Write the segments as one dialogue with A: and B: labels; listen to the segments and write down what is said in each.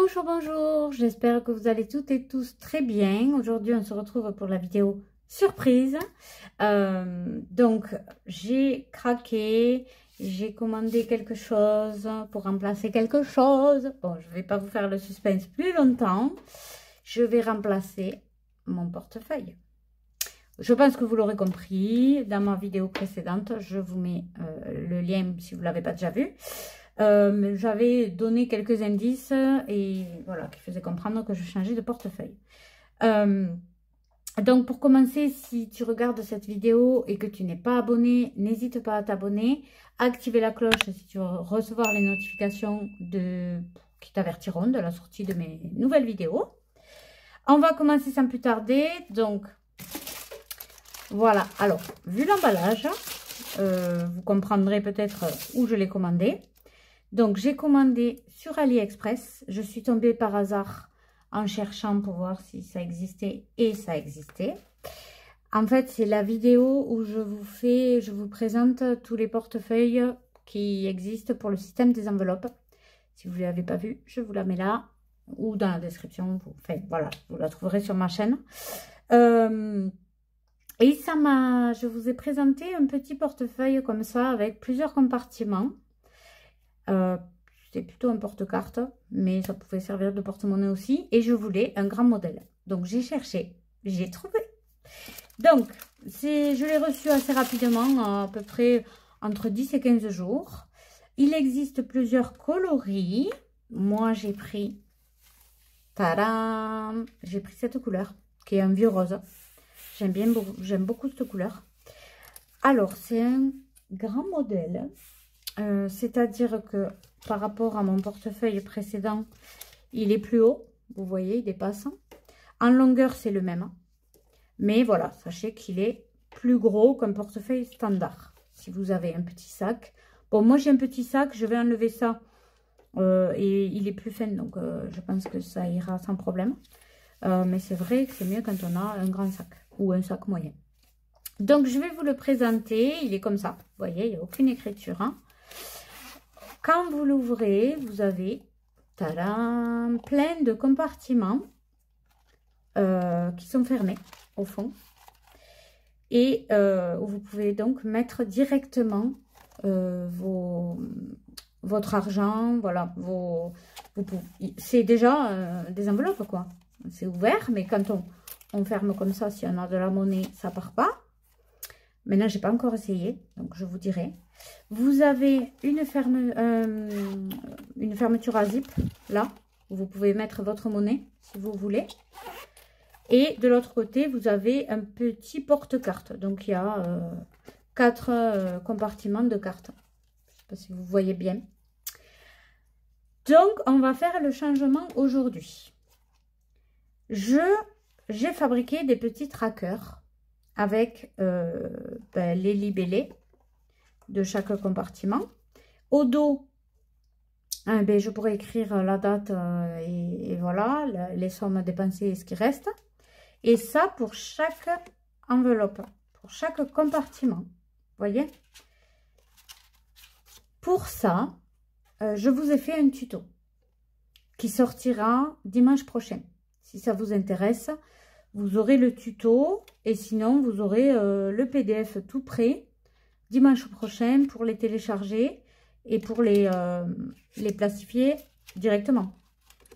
A: Bonjour, bonjour, j'espère que vous allez toutes et tous très bien. Aujourd'hui, on se retrouve pour la vidéo surprise. Donc, j'ai craqué, j'ai commandé quelque chose pour remplacer quelque chose. Bon, je ne vais pas vous faire le suspense plus longtemps. Je vais remplacer mon portefeuille. Je pense que vous l'aurez compris, dans ma vidéo précédente, je vous mets le lien si vous ne l'avez pas déjà vu. J'avais donné quelques indices et voilà, qui faisaient comprendre que je changeais de portefeuille. Donc pour commencer, si tu regardes cette vidéo et que tu n'es pas abonné, n'hésite pas à t'abonner, activer la cloche si tu veux recevoir les notifications qui t'avertiront de la sortie de mes nouvelles vidéos. On va commencer sans plus tarder. Donc voilà, alors vu l'emballage, vous comprendrez peut-être où je l'ai commandé. Donc, j'ai commandé sur AliExpress. Je suis tombée par hasard en cherchant pour voir si ça existait et ça existait. En fait, c'est la vidéo où je vous présente tous les portefeuilles qui existent pour le système des enveloppes. Si vous ne l'avez pas vu, je vous la mets là ou dans la description. Enfin, voilà, vous la trouverez sur ma chaîne. Et je vous ai présenté un petit portefeuille comme ça avec plusieurs compartiments. C'est plutôt un porte-carte, mais ça pouvait servir de porte-monnaie aussi. Et je voulais un grand modèle. Donc, j'ai cherché, j'ai trouvé. Donc, je l'ai reçu assez rapidement, à peu près entre 10 et 15 jours. Il existe plusieurs coloris. Moi, j'ai pris, tadam, j'ai pris cette couleur, qui est un vieux rose. J'aime beaucoup cette couleur. Alors, c'est un grand modèle. C'est-à-dire que par rapport à mon portefeuille précédent, il est plus haut. Vous voyez, il dépasse. En longueur, c'est le même. Mais voilà, sachez qu'il est plus gros qu'un portefeuille standard. Si vous avez un petit sac. Bon, moi, j'ai un petit sac. Je vais enlever ça. Et il est plus fin. Donc, je pense que ça ira sans problème. Mais c'est vrai que c'est mieux quand on a un grand sac. Ou un sac moyen. Donc, je vais vous le présenter. Il est comme ça. Vous voyez, il n'y a aucune écriture. Hein. Quand vous l'ouvrez, vous avez tadam, plein de compartiments qui sont fermés au fond. Et vous pouvez donc mettre directement votre argent. Voilà, c'est déjà des enveloppes, quoi. C'est ouvert, mais quand on ferme comme ça, si on a de la monnaie, ça part pas. Maintenant, j'ai pas encore essayé, donc je vous dirai. Vous avez une fermeture à zip, là, où vous pouvez mettre votre monnaie, si vous voulez. Et de l'autre côté, vous avez un petit porte-carte. Donc, il y a 4 compartiments de cartes. Je ne sais pas si vous voyez bien. Donc, on va faire le changement aujourd'hui. J'ai fabriqué des petits trackers avec les libellés de chaque compartiment. Au dos, je pourrais écrire la date et voilà, les sommes dépensées et ce qui reste. Et ça pour chaque enveloppe, pour chaque compartiment. Vous voyez? Pour ça, je vous ai fait un tuto qui sortira dimanche prochain. Si ça vous intéresse, vous aurez le tuto et sinon vous aurez le PDF tout prêt dimanche prochain pour les télécharger et pour les plastifier directement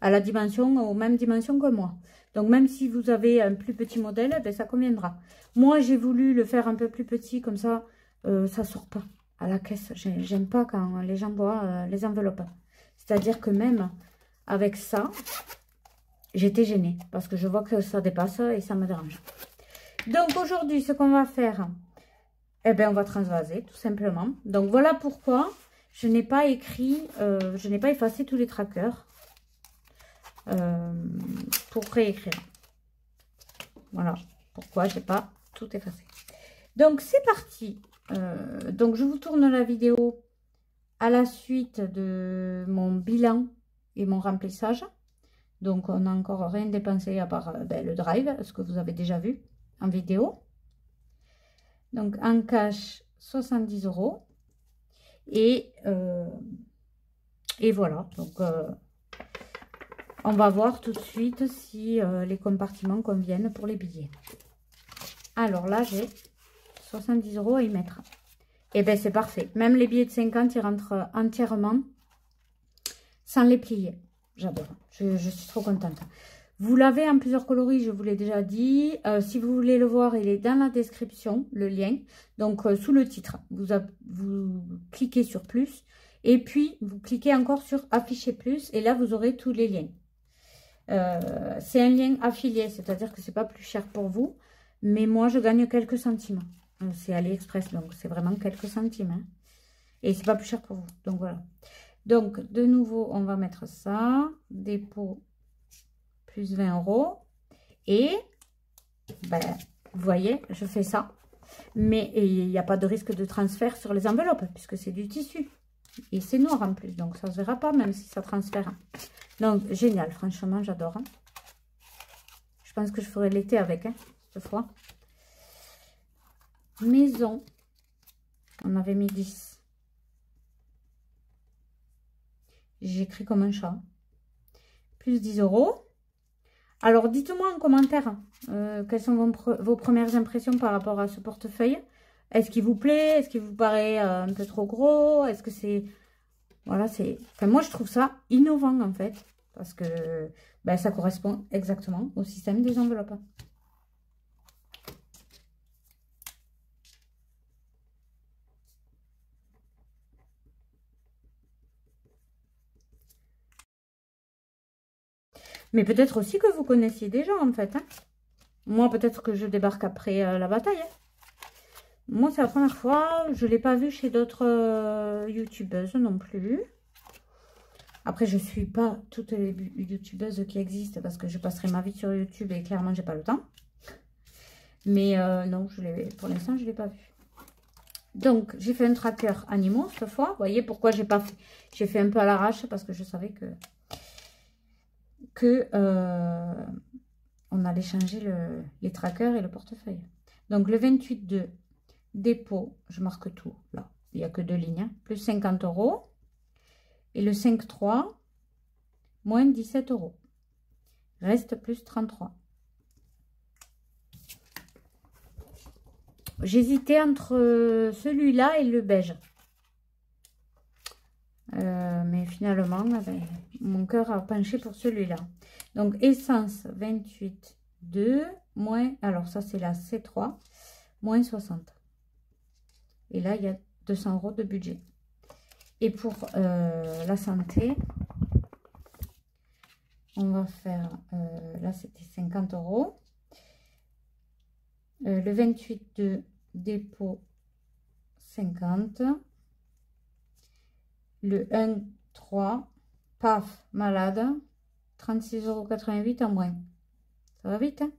A: à la dimension, aux mêmes dimensions que moi. Donc même si vous avez un plus petit modèle, ben, ça conviendra. Moi j'ai voulu le faire un peu plus petit comme ça, ça sort pas à la caisse. J'aime pas quand les gens voient les enveloppes. C'est-à-dire que même avec ça, j'étais gênée parce que je vois que ça dépasse et ça me dérange. Donc aujourd'hui, ce qu'on va faire, eh bien, on va transvaser tout simplement. Donc voilà pourquoi je n'ai pas écrit, je n'ai pas effacé tous les trackers pour réécrire. Voilà pourquoi je n'ai pas tout effacé. Donc c'est parti. Donc je vous tourne la vidéo à la suite de mon bilan et mon remplissage. Donc, on n'a encore rien dépensé à part le drive, ce que vous avez déjà vu en vidéo. Donc, en cash, 70 €. Et voilà. Donc, on va voir tout de suite si les compartiments conviennent pour les billets. Alors là, j'ai 70 € à y mettre. Et bien, c'est parfait. Même les billets de 50, ils rentrent entièrement sans les plier. J'adore. Je suis trop contente. Vous l'avez en plusieurs coloris, je vous l'ai déjà dit. Si vous voulez le voir, il est dans la description, le lien. Donc, sous le titre, vous cliquez sur plus. Et puis, vous cliquez encore sur afficher plus. Et là, vous aurez tous les liens. C'est un lien affilié, c'est-à-dire que c'est pas plus cher pour vous. Mais moi, je gagne quelques centimes. C'est AliExpress, donc c'est vraiment quelques centimes. Hein. Et c'est pas plus cher pour vous. Donc, voilà. Donc, de nouveau, on va mettre ça. Dépôt plus 20 €. Et, ben, vous voyez, je fais ça. Mais il n'y a pas de risque de transfert sur les enveloppes, puisque c'est du tissu. Et c'est noir en plus, donc ça ne se verra pas, même si ça transfère. Donc, génial, franchement, j'adore. Hein. Je pense que je ferai l'été avec, hein, cette fois. Maison, on avait mis 10. J'ai écrit comme un chat. Plus 10 €. Alors, dites-moi en commentaire quelles sont vos premières impressions par rapport à ce portefeuille. Est-ce qu'il vous plaît? Est-ce qu'il vous paraît un peu trop gros? Est-ce que c'est... Voilà, c'est... Enfin, moi, je trouve ça innovant, en fait. Parce que ben, ça correspond exactement au système des enveloppes. Mais peut-être aussi que vous connaissiez déjà, en fait. Hein. Moi, peut-être que je débarque après la bataille. Hein. Moi, c'est la première fois. Je ne l'ai pas vu chez d'autres youtubeuses non plus. Après, je ne suis pas toutes les youtubeuses qui existent parce que je passerai ma vie sur YouTube et clairement, j'ai pas le temps. Mais non, pour l'instant, je ne l'ai pas vu. Donc, j'ai fait un tracker animaux cette fois. Vous voyez pourquoi j'ai pas fait... J'ai fait un peu à l'arrache parce que je savais que on allait changer les trackers et le portefeuille. Donc, le 28,2 dépôt, je marque tout là. Il n'y a que 2 lignes. Hein, plus 50 €. Et le 5,3, moins 17 €. Reste plus 33. J'hésitais entre celui-là et le beige. Mais finalement, mon cœur a penché pour celui-là. Donc, essence 28,2 moins... Alors, ça, c'est la C3, moins 60. Et là, il y a 200 € de budget. Et pour la santé, on va faire... là, c'était 50 €. Le 28,2 dépôt 50. Le 1,3 paf, malade, 36,88 € en moins. Ça va vite, hein?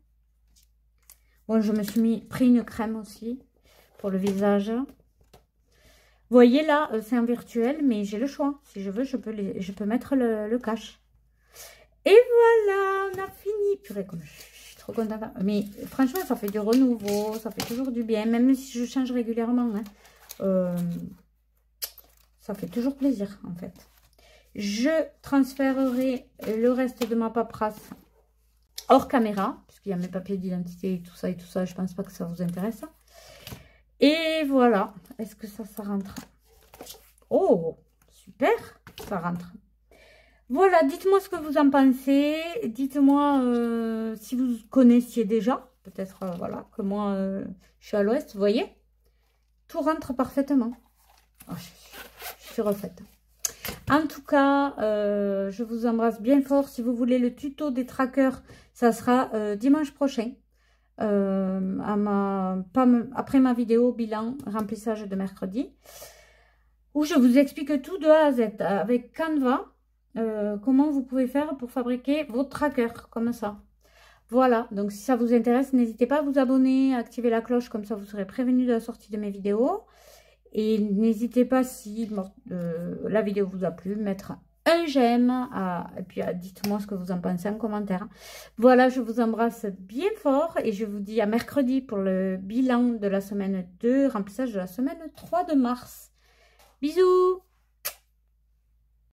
A: Bon, je me suis pris une crème aussi pour le visage. Vous voyez là, c'est en virtuel, mais j'ai le choix. Si je veux, je peux mettre le cash. Et voilà, on a fini. Purée, comme je suis trop contente. Mais franchement, ça fait du renouveau, ça fait toujours du bien. Même si je change régulièrement, hein, ça fait toujours plaisir, en fait. Je transférerai le reste de ma paperasse hors caméra, puisqu'il y a mes papiers d'identité et tout ça. Je pense pas que ça vous intéresse. Et voilà. Est-ce que ça rentre? Oh, super, ça rentre. Voilà, dites-moi ce que vous en pensez. Dites-moi si vous connaissiez déjà. Peut-être, voilà, que moi, je suis à l'ouest, vous voyez. Tout rentre parfaitement. Oh, je suis refaite. En tout cas, je vous embrasse bien fort. Si vous voulez le tuto des trackers, ça sera dimanche prochain. Après ma vidéo bilan remplissage de mercredi. Où je vous explique tout de A à Z avec Canva. Comment vous pouvez faire pour fabriquer vos trackers comme ça. Voilà, donc si ça vous intéresse, n'hésitez pas à vous abonner, à activer la cloche, comme ça vous serez prévenu de la sortie de mes vidéos. Et n'hésitez pas, si la vidéo vous a plu, mettre un j'aime, et puis dites-moi ce que vous en pensez en commentaire. Voilà, je vous embrasse bien fort et je vous dis à mercredi pour le bilan de la semaine 2, remplissage de la semaine 3 de mars. Bisous!